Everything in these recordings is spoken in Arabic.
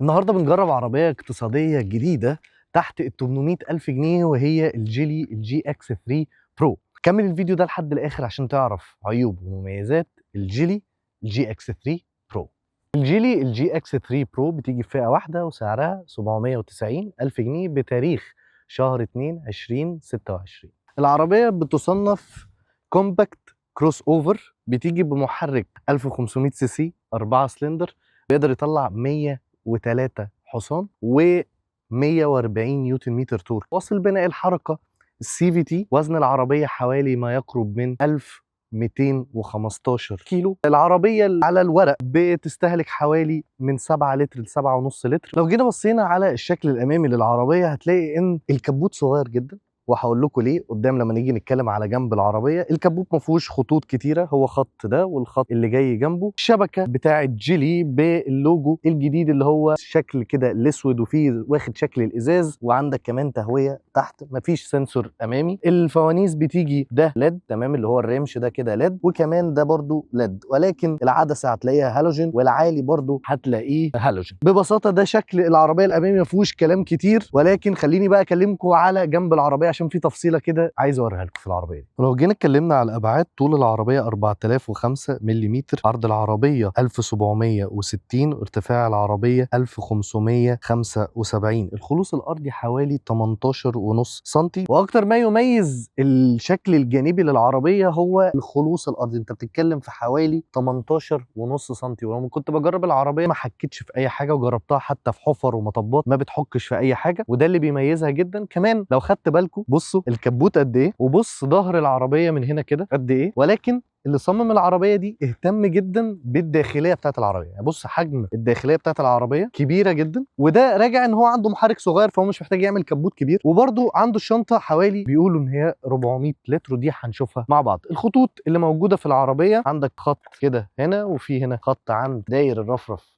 النهارده بنجرب عربية اقتصادية جديدة تحت ال 800 ألف جنيه، وهي الجيلي الجي اكس 3 برو. كمل الفيديو ده لحد الآخر عشان تعرف عيوب ومميزات الجيلي الجي اكس 3 برو. الجيلي الجي اكس 3 برو بتيجي في فئة واحدة وسعرها 790 ألف جنيه بتاريخ شهر 2 2026. العربية بتصنف كومباكت كروس اوفر، بتيجي بمحرك 1500 سي سي 4 سلندر، بيقدر يطلع 103 حصان و 140 نيوتن متر تورك. واصل بناء الحركه السي في تي. وزن العربيه حوالي ما يقرب من 1215 كيلو. العربيه على الورق بتستهلك حوالي من 7 لتر ل 7.5 لتر. لو جينا بصينا على الشكل الامامي للعربيه هتلاقي ان الكبوت صغير جدا، وهقول لكم ليه قدام لما نيجي نتكلم على جنب العربيه. الكبوت ما فيهوش خطوط كتيره، هو خط ده والخط اللي جاي جنبه. الشبكه بتاعه جيلي باللوجو الجديد اللي هو شكل كده الاسود وفيه واخد شكل الازاز، وعندك كمان تهويه تحت. مفيش سنسور امامي. الفوانيس بتيجي ده ليد تمام، اللي هو الرمش ده كده ليد، وكمان ده برضو ليد، ولكن العدسه هتلاقيها هالوجين، والعالي برضو هتلاقيه هالوجين. ببساطه ده شكل العربيه الامامي، ما فيهوش كلام كتير. ولكن خليني بقى اكلمكم على جنب العربيه عشان في تفصيله كده عايز اوريها لكم في العربيه دي. ولو جينا اتكلمنا على الابعاد، طول العربيه 4005 ملم، عرض العربيه 1760، ارتفاع العربيه 1575، الخلوص الارضي حوالي 18.5 سم. واكتر ما يميز الشكل الجانبي للعربيه هو الخلوص الارضي. انت بتتكلم في حوالي 18.5 سم، ولما كنت بجرب العربيه ما حكيتش في اي حاجه، وجربتها حتى في حفر ومطبات ما بتحكش في اي حاجه، وده اللي بيميزها جدا. كمان لو خدت بالكم بصوا الكبوت قد ايه، وبص ظهر العربيه من هنا كده قد ايه. ولكن اللي صمم العربيه دي اهتم جدا بالداخليه بتاعت العربيه. يعني بص حجم الداخليه بتاعت العربيه كبيره جدا، وده راجع ان هو عنده محرك صغير فهو مش محتاج يعمل كبوت كبير. وبرده عنده الشنطه حوالي بيقولوا ان هي 400 لتر، ودي هنشوفها مع بعض. الخطوط اللي موجوده في العربيه، عندك خط كده هنا، وفي هنا خط عند داير الرفرف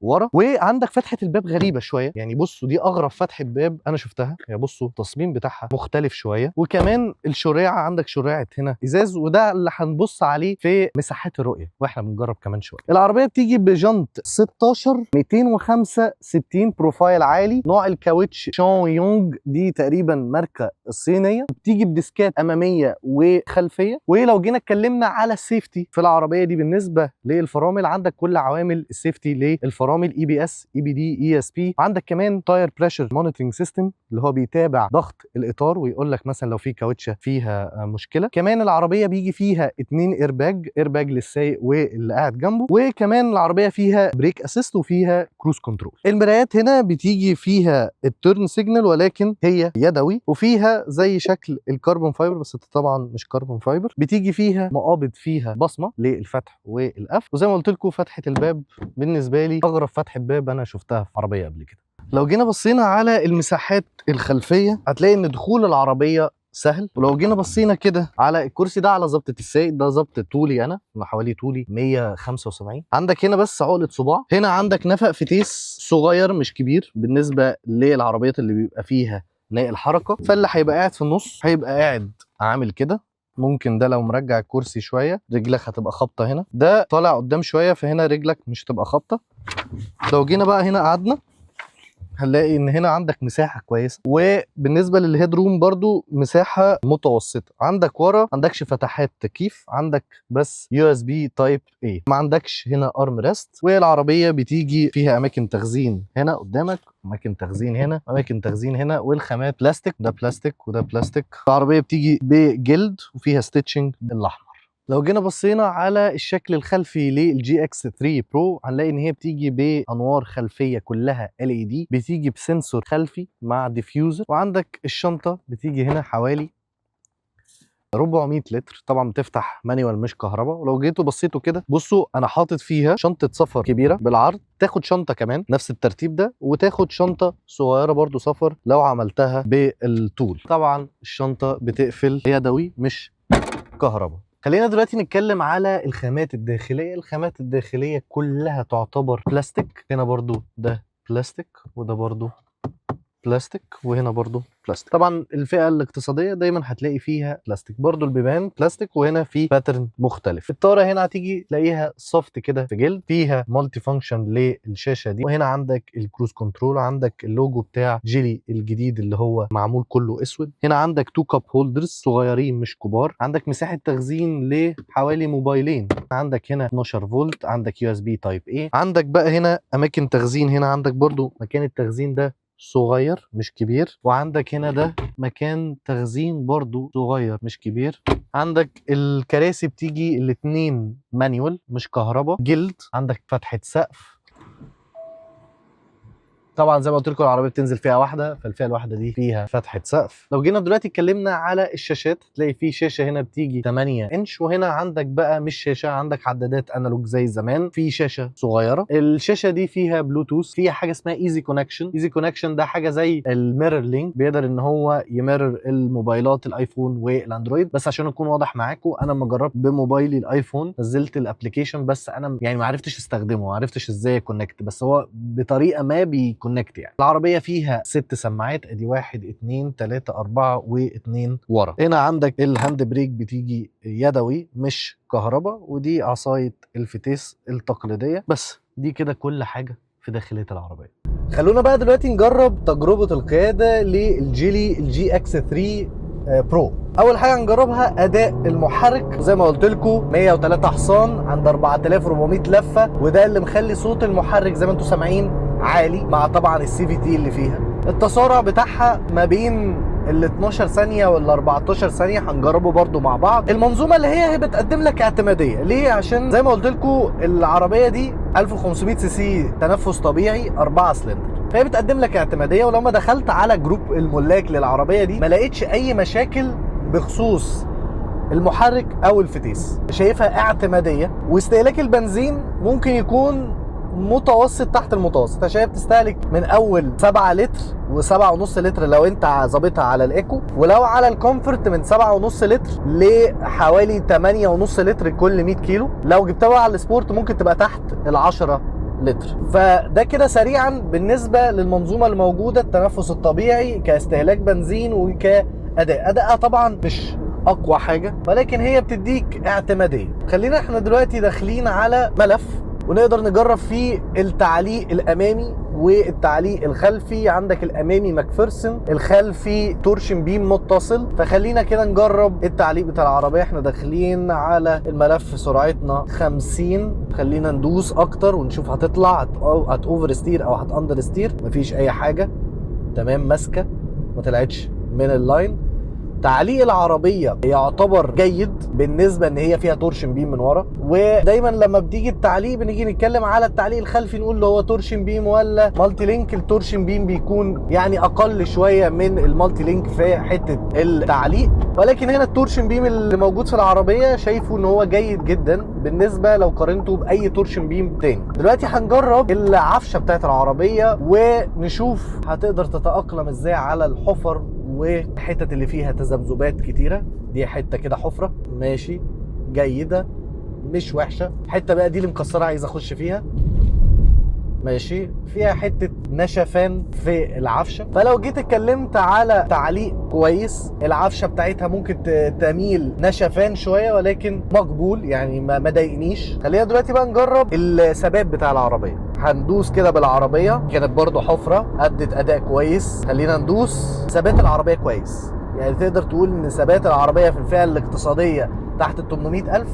ورا. وعندك فتحه الباب غريبه شويه، يعني بصوا دي اغرب فتحه باب انا شفتها. يعني بصوا التصميم بتاعها مختلف شويه. وكمان الشريعه، عندك شريعه هنا ازاز، وده اللي هنبص عليه في مساحات الرؤيه واحنا بنجرب كمان شويه. العربيه بتيجي بجنط 16 265 بروفايل عالي، نوع الكاوتش شون يونج، دي تقريبا ماركه الصينيه. بتيجي بديسكات اماميه وخلفيه. ولو جينا اتكلمنا على السيفتي في العربيه دي بالنسبه للفرامل، عندك كل عوامل السيفتي للفرامل: اي بي اس، اي بي دي، اي اس بي. عندك كمان تاير بريشر مونيتورنج سيستم اللي هو بيتابع ضغط الاطار ويقول لك مثلا لو في كاوتشه فيها مشكله. كمان العربيه بيجي فيها 2 ايرباج للسايق واللي قاعد جنبه. وكمان العربيه فيها بريك اسيست وفيها كروز كنترول. المرايات هنا بتيجي فيها التيرن سيجنال ولكن هي يدوي، وفيها زي شكل الكربون فايبر بس طبعا مش كربون فايبر. بتيجي فيها مقابض فيها بصمه للفتح والقفل. وزي ما قلت لكم فتحه الباب بالنسبه لي اغرب فتحه باب انا شفتها في عربيه قبل كده. لو جينا بصينا على المساحات الخلفيه هتلاقي ان دخول العربيه سهل. ولو جينا بصينا كده على الكرسي ده على ظبطه السايق، ده ظبط طولي انا حوالي طولي 175. عندك هنا بس عقله صباع. هنا عندك نفق فتيس صغير مش كبير بالنسبه للعربيات اللي بيبقى فيها ناقل حركه. فاللي هيبقى قاعد في النص هيبقى قاعد عامل كده. ممكن ده لو مرجع الكرسي شويه رجلك هتبقى خابطه هنا، ده طالع قدام شويه فهنا رجلك مش هتبقى خابطه. لو جينا بقى هنا قعدنا هنلاقي ان هنا عندك مساحه كويسه. وبالنسبه للهيد روم برضو مساحه متوسطه. عندك ورا ما عندكش فتحات تكييف، عندك بس يو اس بي تايب اي. ما عندكش هنا ارم ريست. والعربيه بتيجي فيها اماكن تخزين هنا قدامك، اماكن تخزين هنا، اماكن تخزين هنا. والخامات بلاستيك، ده بلاستيك وده بلاستيك. العربيه بتيجي بجلد وفيها ستيتشنج الاحمر. لو جينا بصينا على الشكل الخلفي للجي اكس 3 برو هنلاقي ان هي بتيجي بانوار خلفيه كلها ال اي دي، بتيجي بسنسور خلفي مع ديفيوزر. وعندك الشنطه بتيجي هنا حوالي 400 لتر، طبعا بتفتح مانيوال مش كهرباء. ولو جيتوا بصيتوا كده بصوا انا حاطط فيها شنطه سفر كبيره بالعرض، تاخد شنطه كمان نفس الترتيب ده، وتاخد شنطه صغيره برضو سفر لو عملتها بالطول. طبعا الشنطه بتقفل يدوي مش كهرباء. خلينا دلوقتي نتكلم على الخامات الداخليه. الخامات الداخليه كلها تعتبر بلاستيك. هنا برضو ده بلاستيك وده برضو بلاستيك وهنا برضو بلاستيك. طبعا الفئه الاقتصاديه دايما هتلاقي فيها بلاستيك، برضو البيبان بلاستيك وهنا في باترن مختلف. الطاره هنا هتيجي تلاقيها سوفت كده في جلد، فيها مالتي فانكشن للشاشه دي، وهنا عندك الكروز كنترول، عندك اللوجو بتاع جيلي الجديد اللي هو معمول كله اسود. هنا عندك 2 كاب هولدرز صغيرين مش كبار، عندك مساحه تخزين لحوالي موبايلين، عندك هنا 12 فولت، عندك يو اس بي تايب اي، عندك بقى هنا اماكن تخزين، هنا عندك برضو مكان التخزين ده صغير مش كبير، وعندك هنا ده مكان تخزين برضو صغير مش كبير. عندك الكراسي بتيجي الاتنين مانيوال مش كهرباء، جلد، عندك فتحة سقف. طبعا زي ما قلت لكم العربيه بتنزل فيها واحده، فالفئه الواحده دي فيها فتحه سقف. لو جينا دلوقتي اتكلمنا على الشاشات، تلاقي في شاشه هنا بتيجي 8 انش، وهنا عندك بقى مش شاشه، عندك عدادات انالوج زي زمان، في شاشه صغيره. الشاشه دي فيها بلوتوث، فيها حاجه اسمها ايزي كونكشن. ايزي كونكشن ده حاجه زي الميرور لينك، بيقدر ان هو يمرر الموبايلات الايفون والاندرويد. بس عشان اكون واضح معاكم، انا لما جربت بموبايلي الايفون نزلت الابلكيشن، بس انا يعني ما عرفتش استخدمه، ما عرفتش ازاي كونكت، بس هو بطريقه ما كونكت. يعني العربيه فيها 6 سماعات، ادي 1 2 3 4 و2 ورا. هنا عندك الهاند بريك بتيجي يدوي مش كهرباء، ودي عصايه الفتيس التقليديه. بس دي كده كل حاجه في داخليه العربيه. خلونا بقى دلوقتي نجرب تجربه القياده للجيلي الجي اكس 3 برو. اول حاجه هنجربها اداء المحرك. زي ما قلت لكم 103 حصان عند 4400 لفه، وده اللي مخلي صوت المحرك زي ما انتم سامعين عالي، مع طبعا السي في تي اللي فيها. التسارع بتاعها ما بين ال 12 ثانيه وال 14 ثانيه، هنجربه برده مع بعض. المنظومه اللي هي بتقدم لك اعتماديه ليه؟ عشان زي ما قلت لكم العربيه دي 1500 سي سي تنفس طبيعي 4 سلندر، فهي بتقدم لك اعتماديه. ولما دخلت على جروب الملاك للعربيه دي ما لقيتش اي مشاكل بخصوص المحرك او الفتيس، شايفها اعتماديه. واستهلاك البنزين ممكن يكون متوسط تحت المتوسط، انا شايف تستهلك من اول 7 لتر و7.5 لتر لو انت ظابطها على الايكو، ولو على الكومفورت من 7.5 لتر لحوالي 8.5 لتر كل 100 كيلو. لو جبتها على السبورت ممكن تبقى تحت ال10 لتر. فده كده سريعا بالنسبه للمنظومه الموجوده، التنفس الطبيعي كاستهلاك بنزين وكاداء. ادائها طبعا مش اقوى حاجه، ولكن هي بتديك اعتماديه. خلينا احنا دلوقتي داخلين على ملف ونقدر نجرب فيه التعليق الامامي والتعليق الخلفي. عندك الامامي ماكفيرسون، الخلفي تورشن بيم متصل. فخلينا كده نجرب التعليق بتاع العربيه. احنا داخلين على الملف، سرعتنا 50. خلينا ندوس اكتر ونشوف هتطلع هت اوفر ستير او هت اندر ستير. مفيش اي حاجه، تمام، ماسكه ما طلعتش من اللاين. تعليق العربيه يعتبر جيد بالنسبه ان هي فيها تورشن بيم من ورا. ودايما لما بتيجي التعليق بنيجي نتكلم على التعليق الخلفي، نقول له هو تورشن بيم ولا مالتي لينك. التورشن بيم بيكون يعني اقل شويه من المالتي لينك في حته التعليق، ولكن هنا التورشن بيم اللي موجود في العربيه شايفه ان هو جيد جدا بالنسبه لو قارنته باي تورشن بيم تاني. دلوقتي هنجرب العفشه بتاعت العربيه ونشوف هتقدر تتاقلم ازاي على الحفر والحتت اللي فيها تذبذبات كتيره. دي حته كده حفره ماشي جيده مش وحشه. الحته بقى دي اللي مكسره عايز اخش فيها، ماشي، فيها حته نشفان في العفشه. فلو جيت اتكلمت على تعليق كويس، العفشه بتاعتها ممكن تميل نشفان شويه ولكن مقبول، يعني ما ضايقنيش. خلينا دلوقتي بقى نجرب الثبات بتاع العربيه. هندوس كده بالعربيه، كانت برضو حفره ادت اداء كويس. خلينا ندوس. ثبات العربيه كويس، يعني تقدر تقول ان ثبات العربيه في الفئه الاقتصاديه تحت ال 800,000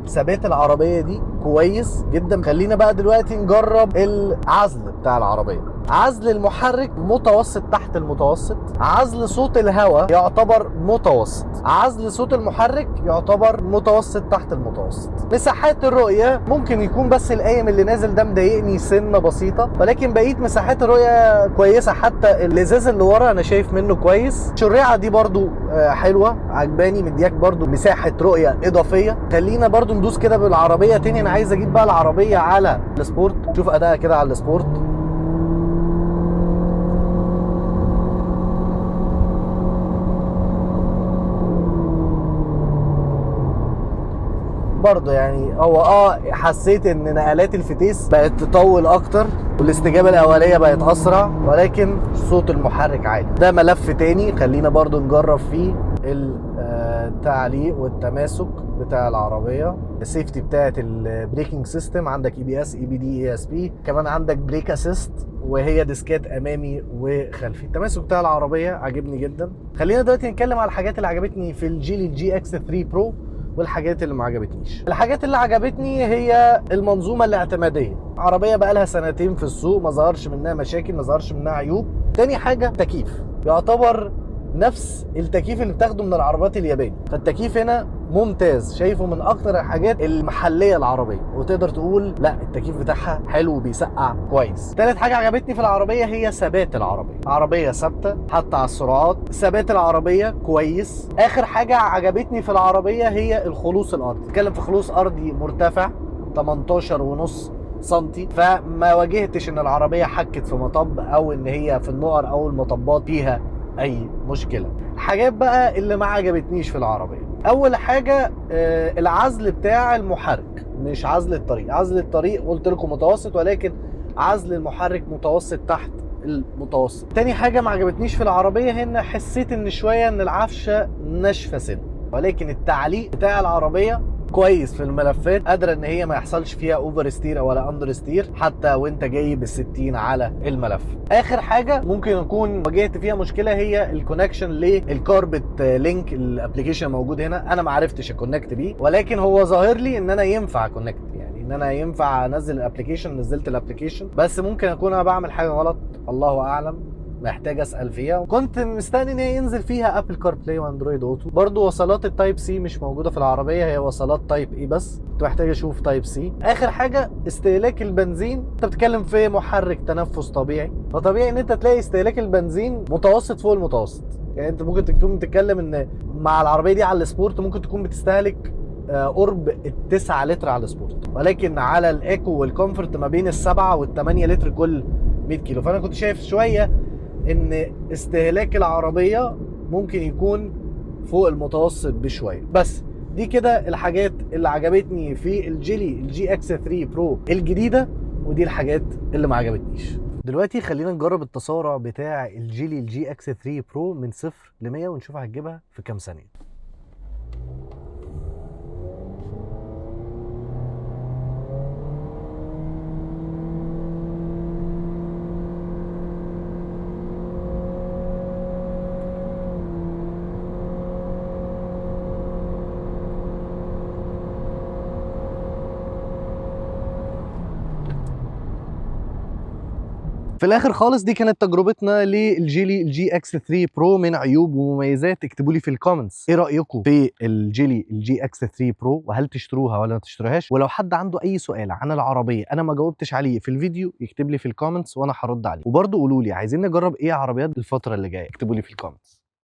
ثبات العربيه دي كويس جدا. خلينا بقى دلوقتي نجرب العزل بتاع العربيه. عزل المحرك متوسط تحت المتوسط. عزل صوت الهواء يعتبر متوسط. عزل صوت المحرك يعتبر متوسط تحت المتوسط. مساحات الرؤيه ممكن يكون بس القايم اللي نازل ده مضايقني سنه بسيطه، ولكن بقيه مساحات الرؤيه كويسه. حتى الازاز اللي ورا انا شايف منه كويس. الشريعه دي برضو حلوه عجباني، مدياك برضو مساحه رؤيه اضافيه. خلينا برضو ندوس كده بالعربيه تاني. انا عايز اجيب بقى العربيه على السبورت، شوف ادائها كده على السبورت. برضه يعني هو حسيت ان نقلات الفتيس بقت تطول اكتر والاستجابه الاوليه بقت اسرع، ولكن صوت المحرك عالي. ده ملف تاني خلينا برضه نجرب فيه التعليق والتماسك بتاع العربيه، السيفتي بتاعه البريكنج سيستم. عندك اي بي اس، اي بي دي، اي اس بي، كمان عندك بريك اسيست وهي ديسكات امامي وخلفي. التماسك بتاع العربيه عجبني جدا. خلينا دلوقتي نتكلم على الحاجات اللي عجبتني في الجيلي الجي اكس 3 برو والحاجات اللي ما عجبتنيش. الحاجات اللي عجبتني هي المنظومه الاعتماديه. عربيه بقى لها سنتين في السوق، ما ظهرش منها مشاكل، ما ظهرش منها عيوب. تاني حاجه تكييف، يعتبر نفس التكييف اللي بتاخده من العربيات الياباني، فالتكييف هنا ممتاز، شايفه من اكتر الحاجات المحليه العربيه، وتقدر تقول لا التكييف بتاعها حلو وبيسقع كويس. تالت حاجه عجبتني في العربيه هي ثبات العربيه. عربيه ثابته حتى على السرعات، ثبات العربيه كويس. اخر حاجه عجبتني في العربيه هي الخلوص الارضي. بتتكلم في خلوص ارضي مرتفع 18.5 سنتي، فما واجهتش ان العربيه حكت في مطب او ان هي في النقر او المطبات فيها اي مشكله. الحاجات بقى اللي ما عجبتنيش في العربيه، اول حاجه العزل بتاع المحرك، مش عزل الطريق. عزل الطريق قلت لكم متوسط، ولكن عزل المحرك متوسط تحت المتوسط. تاني حاجه ما عجبتنيش في العربيه هنا، حسيت ان شويه ان العفشه ناشفه سن، ولكن التعليق بتاع العربيه كويس في الملفات، قادره ان هي ما يحصلش فيها اوفر ستير ولا اندر ستير حتى وانت جاي بال60 على الملف. اخر حاجه ممكن يكون واجهت فيها مشكله هي الكونكشن للكاربت لينك. الابلكيشن موجود هنا، انا ما عرفتش اكونكت بيه، ولكن هو ظاهر لي ان انا ينفع اكونكت، يعني ان انا ينفع انزل الابلكيشن. نزلت الابلكيشن، بس ممكن اكون انا بعمل حاجه غلط، الله اعلم، محتاج اسال فيها. كنت مستني ان هي ينزل فيها ابل كار بلاي واندرويد اوتو. برضو وصلات التايب سي مش موجوده في العربيه، هي وصلات تايب اي بس، كنت محتاج اشوف تايب سي. اخر حاجه استهلاك البنزين. انت بتتكلم في محرك تنفس طبيعي، فطبيعي ان انت تلاقي استهلاك البنزين متوسط فوق المتوسط. يعني انت ممكن تكون بتتكلم ان مع العربيه دي على السبورت ممكن تكون بتستهلك قرب ال9 لتر على السبورت، ولكن على الايكو والكومفورت ما بين ال7 وال8 لتر كل 100 كيلو. فانا كنت شايف شويه ان استهلاك العربيه ممكن يكون فوق المتوسط بشويه. بس دي كده الحاجات اللي عجبتني في الجيلي الجي اكس 3 برو الجديده، ودي الحاجات اللي ما عجبتنيش. دلوقتي خلينا نجرب التسارع بتاع الجيلي الجي اكس 3 برو من 0 ل 100 ونشوف هتجيبها في كام ثانيه. في الاخر خالص دي كانت تجربتنا للجيلي الجي اكس 3 برو من عيوب ومميزات. اكتبوا لي في الكومنتس ايه رايكم في الجيلي الجي اكس 3 برو، وهل تشتروها ولا ما تشتروهاش. ولو حد عنده اي سؤال عن العربيه انا ما جاوبتش عليه في الفيديو يكتب لي في الكومنتس وانا هرد عليه. وبرضه قولوا لي عايزين نجرب ايه عربيات الفتره اللي جايه، اكتبوا لي في الكومنتس.